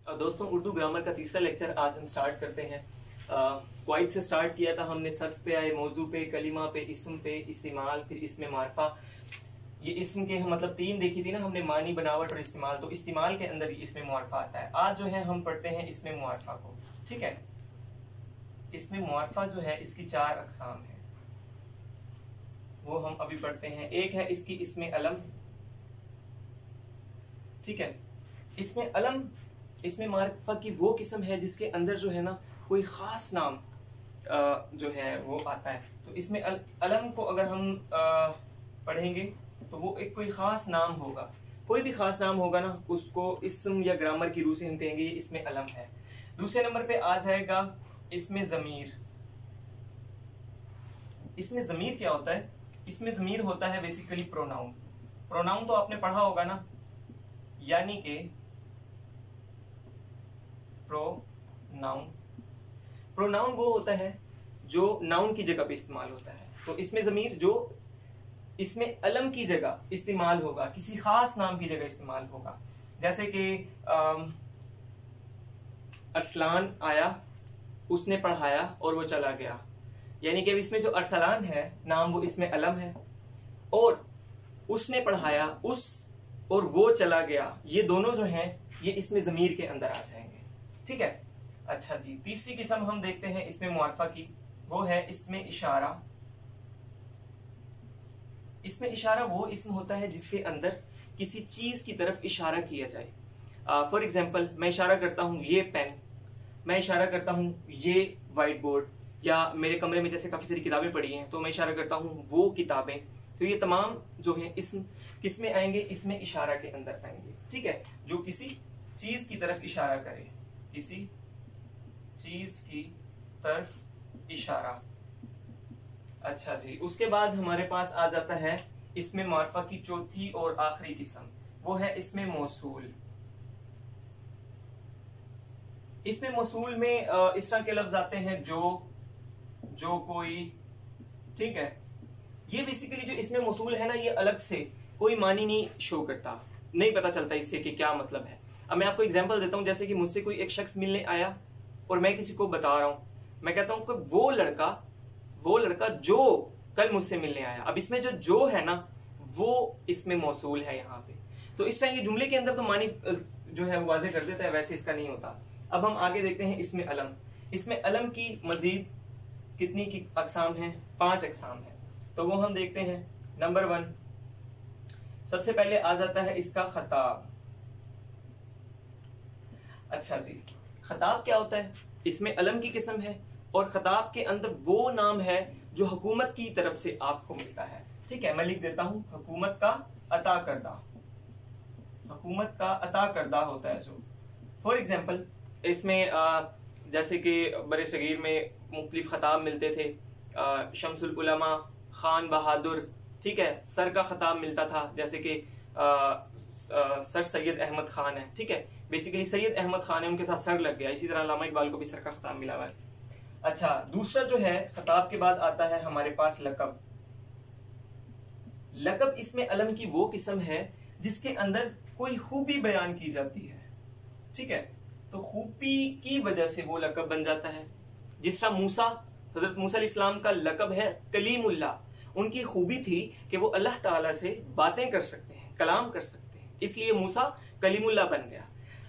दोस्तों उर्दू ग्रामर का तीसरा लेक्चर आज हम स्टार्ट करते हैं। क्वाइट से स्टार्ट किया था हमने, सर्फ पे आए, मौजू पे, कलिमा पे, इस्म पे, इस्तेमाल, फिर इसमें मारफा। ये इस्म के मतलब तीन देखी थी ना हमने, मानी, बनावट और इस्तेमाल। तो इस्तेमाल के अंदर इसमें मुआरफा आता है। आज जो है हम पढ़ते हैं इसमें मुआरफा को। ठीक है, इसमें मुआरफा जो है इसकी चार अकसाम है, वो हम अभी पढ़ते हैं। एक है इसकी इसमें अलम। ठीक है, इसमें अलम, इसमें मारफा की वो किस्म है जिसके अंदर जो है ना कोई ख़ास नाम जो है वो आता है। तो इसमें अलम को अगर हम पढ़ेंगे तो वो एक कोई ख़ास नाम होगा, कोई भी ख़ास नाम होगा ना, उसको इस्म या ग्रामर की रूह से हम कहेंगे ये इसमें अलम है। दूसरे नंबर पे आ जाएगा इसमें ज़मीर। इसमें ज़मीर क्या होता है? इसमें ज़मीर होता है बेसिकली प्रोनाउन। प्रोनाउन तो आपने पढ़ा होगा ना, यानी कि प्रोनाउन, प्रोनाउन वो होता है जो नाउन की जगह पे इस्तेमाल होता है। तो इसमें ज़मीर जो इसमें अलम की जगह इस्तेमाल होगा, किसी खास नाम की जगह इस्तेमाल होगा। जैसे कि अरसलान आया, उसने पढ़ाया और वो चला गया, यानी कि अब इसमें जो अरसलान है नाम वो इसमें अलम है, और उसने पढ़ाया, उस और वो चला गया, ये दोनों जो हैं ये इसमें ज़मीर के अंदर आ जाएंगे। ठीक है, अच्छा जी, तीसरी किस्म हम देखते हैं इसमें मुआरफा की, वो है इसमें इशारा। इसमें इशारा वो इस्म होता है जिसके अंदर किसी चीज की तरफ इशारा किया जाए। फॉर एग्जाम्पल, मैं इशारा करता हूँ ये पेन, मैं इशारा करता हूँ ये वाइट बोर्ड, या मेरे कमरे में जैसे काफी सारी किताबें पड़ी हैं तो मैं इशारा करता हूँ वो किताबें। तो ये तमाम जो है इस्म किसमें आएंगे? इसमें इशारा के अंदर आएंगे। ठीक है, जो किसी चीज की तरफ इशारा करे, किसी चीज की तरफ इशारा। अच्छा जी, उसके बाद हमारे पास आ जाता है इसमें मारफा की चौथी और आखिरी किस्म, वो है इसमें मौसूल। इसमें मौसूल में इस तरह के लफ्ज आते हैं जो कोई। ठीक है, ये बेसिकली जो इसमें मौसूल है ना, ये अलग से कोई मानी नहीं शो करता, नहीं पता चलता इससे कि क्या मतलब है। अब मैं आपको एग्जांपल देता हूँ, जैसे कि मुझसे कोई एक शख्स मिलने आया और मैं किसी को बता रहा हूँ, मैं कहता हूँ कि वो लड़का जो कल मुझसे मिलने आया। अब इसमें जो है ना वो इसमें मौसूल है यहाँ पे। तो इस तरह ये जुमले के अंदर तो मानी जो है वो वाज़ेह कर देता है, वैसे इसका नहीं होता। अब हम आगे देखते हैं इसमें अलम। इसमें अलम की मजीद कितनी की अकसाम हैं? 5 अकसाम हैं। तो वो हम देखते हैं। नंबर 1, सबसे पहले आ जाता है इसका खताब। अच्छा जी, खताब क्या होता है? इसमें अलम की किस्म है और खताब के अंदर वो नाम है जो हुकूमत की तरफ से आपको मिलता है। ठीक है, मैं लिख देता हूं, हुकूमत का अता करदा, हुकूमत का अता करदा होता है जो। फॉर एग्जाम्पल, इसमें जैसे कि बड़े सगीर में मुख्तलिफ खताब मिलते थे, शमसुल उलमा, खान बहादुर। ठीक है, सर का खताब मिलता था, जैसे कि सर सैयद अहमद खान है। ठीक है, बेसिकली सैयद अहमद खान है, उनके साथ सर लग गया। इसी तरह अल्लामा इकबाल को भी सर का खताब मिला हुआ है। अच्छा, दूसरा जो है खताब के बाद आता है हमारे पास लकब। लकब इसमें अलम की वो किस्म है जिसके अंदर कोई खूबी बयान की जाती है। ठीक है, तो खूबी की वजह से वो लकब बन जाता है। जिस तरह मूसा, हजरत मूसा अलैहिस्सलाम का लकब है कलीमुल्लाह। उनकी खूबी थी कि वो अल्लाह ताला से बातें कर सकते हैं, कलाम कर सकते हैं, इसलिए मूसा कलीमुल्लाह बन गया।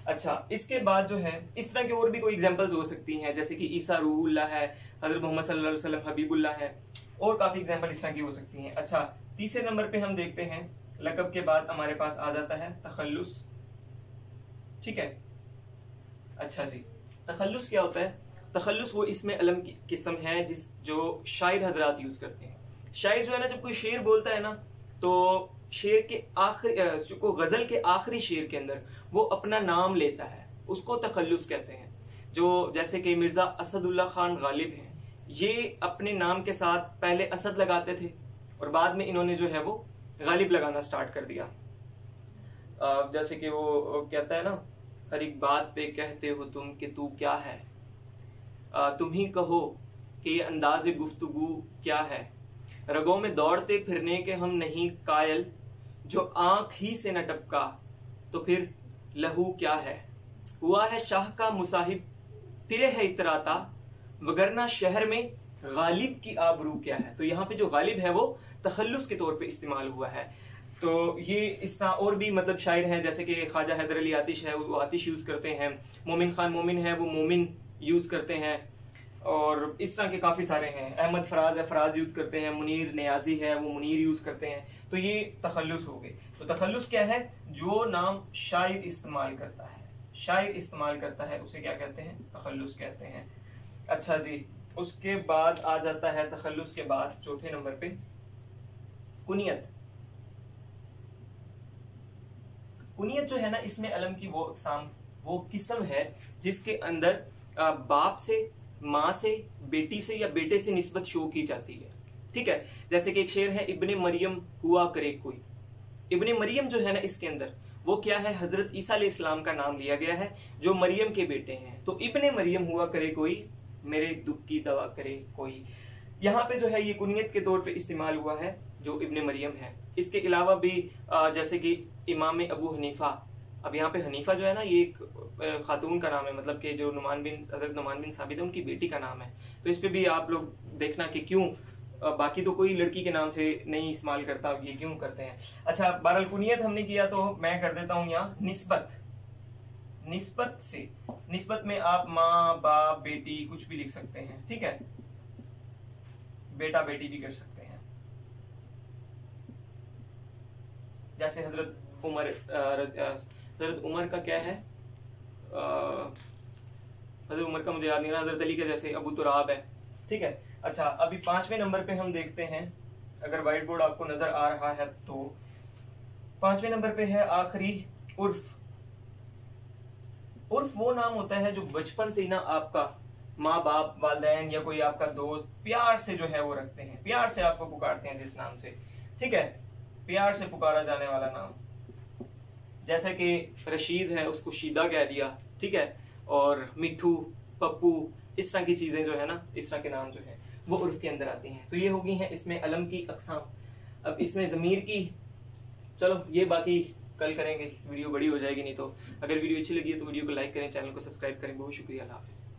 अच्छा, इसके बाद जो है इस तरह के और भी कोई एग्जांपल्स हो सकती हैं, जैसे कि ईसा रूहुल्लाह है, हज़रत मोहम्मद सल्लल्लाहु अलैहि वसल्लम हबीबुल्लाह है, और काफ़ी एग्जांपल इस तरह की हो सकती हैं। अच्छा, तीसरे नंबर पे हम देखते हैं लकब के बाद हमारे पास आ जाता है तखल्लुस। ठीक है, अच्छा जी, तखल्लुस क्या होता है? तखल्लुस वो इसमें अलम की किस्म है जो शायर हजरात यूज़ करते हैं। शायर जो है ना, जब कोई शेर बोलता है ना, तो शेर के आखिरी को गज़ल के आखिरी शेर के अंदर वो अपना नाम लेता है, उसको तखल्लुस कहते हैं। जो जैसे कि मिर्ज़ा असदुल्ला खान गालिब हैं, ये अपने नाम के साथ पहले असद लगाते थे और बाद में इन्होंने जो है वो गालिब लगाना स्टार्ट कर दिया। जैसे कि वो कहता है ना, हर एक बात पे कहते हो तुम कि तू क्या है, तुम ही कहो कि ये अंदाज़े गुफ्तगू क्या है, रगों में दौड़ते फिरने के हम नहीं कायल, जो आँख ही से न टपका तो फिर लहू क्या है। हुआ है शाह का मुसाहिब फिरे है इतराता, वगरना शहर में गालिब की आबरू क्या है। तो यहाँ पे जो गालिब है वो तखल्लुस के तौर पे इस्तेमाल हुआ है। तो ये इसका और भी मतलब शायर हैं, जैसे कि ख्वाजा हैदर अली आतिश है, वो आतिश यूज़ करते हैं। मोमिन खान मोमिन है, वो मोमिन यूज़ करते हैं। और इस तरह के काफ़ी सारे हैं। अहमद फराज है, फराज यूज़ करते हैं। मुनीर नियाजी है, वो मुनीर यूज़ करते हैं। तो ये तखल्लुस हो गए। तो तखल्लुस क्या है? जो नाम शायर इस्तेमाल करता है, शायर इस्तेमाल करता है, उसे क्या कहते हैं? तखल्लुस कहते हैं। अच्छा जी, उसके बाद आ जाता है तखल्लुस के बाद चौथे नंबर पे कुनियत। कुनियत जो है ना, इसमें अलम की वो अक़साम, वो किस्म है जिसके अंदर बाप से, माँ से, बेटी से या बेटे से निस्बत शो की जाती है। ठीक है, जैसे कि एक शेर है, इब्ने मरियम हुआ करे कोई। इब्ने मरियम जो है ना, इसके अंदर वो क्या है? हजरत ईसा अलैहिस्सलाम का नाम लिया गया है, जो मरियम के बेटे हैं। तो इब्ने मरियम हुआ करे कोई, मेरे दुख की दवा करे कोई। यहाँ पे जो है ये कुनियत के तौर पे इस्तेमाल हुआ है, जो इब्ने मरियम है। इसके अलावा भी जैसे कि इमाम अबू हनीफा, अब यहाँ पे हनीफा जो है ना, ये एक खातून का नाम है, मतलब कि जो हज़रत नुमान बिन साबित है, उनकी बेटी का नाम है। तो इस पे भी आप लोग देखना कि क्यों बाकी तो कोई लड़की के नाम से नहीं इस्तेमाल करता, ये क्यों करते हैं। अच्छा, बहरहाल कुनियत हमने किया, तो मैं कर देता हूँ यहाँ निस्बत। निस्बत से, निस्बत में आप माँ बाप बेटी कुछ भी लिख सकते हैं। ठीक है, बेटा बेटी भी कर सकते हैं। जैसे हजरत उमर, हजरत उमर का क्या है? हजरत उमर का मुझे याद नहीं रहा। हजरत अली का जैसे अबू तुराब है। ठीक है। अच्छा, अभी 5वें नंबर पे हम देखते हैं, अगर व्हाइट बोर्ड आपको नजर आ रहा है तो 5वें नंबर पे है आखिरी उर्फ। उर्फ वो नाम होता है जो बचपन से ही ना आपका माँ बाप, वालिदैन या कोई आपका दोस्त प्यार से जो है वो रखते हैं, प्यार से आपको पुकारते हैं जिस नाम से। ठीक है, प्यार से पुकारा जाने वाला नाम। जैसे कि रशीद है, उसको शीदा कह दिया। ठीक है, और मिठू, पप्पू, इस तरह की चीजें जो है ना, इस तरह के नाम जो है वो उर्फ के अंदर आती हैं। तो ये होगी हैं इसमें अलम की अक़साम। अब इसमें ज़मीर की, चलो ये बाकी कल करेंगे, वीडियो बड़ी हो जाएगी नहीं तो। अगर वीडियो अच्छी लगी है तो वीडियो को लाइक करें, चैनल को सब्सक्राइब करें। बहुत शुक्रिया, अल्लाह हाफ़िज़।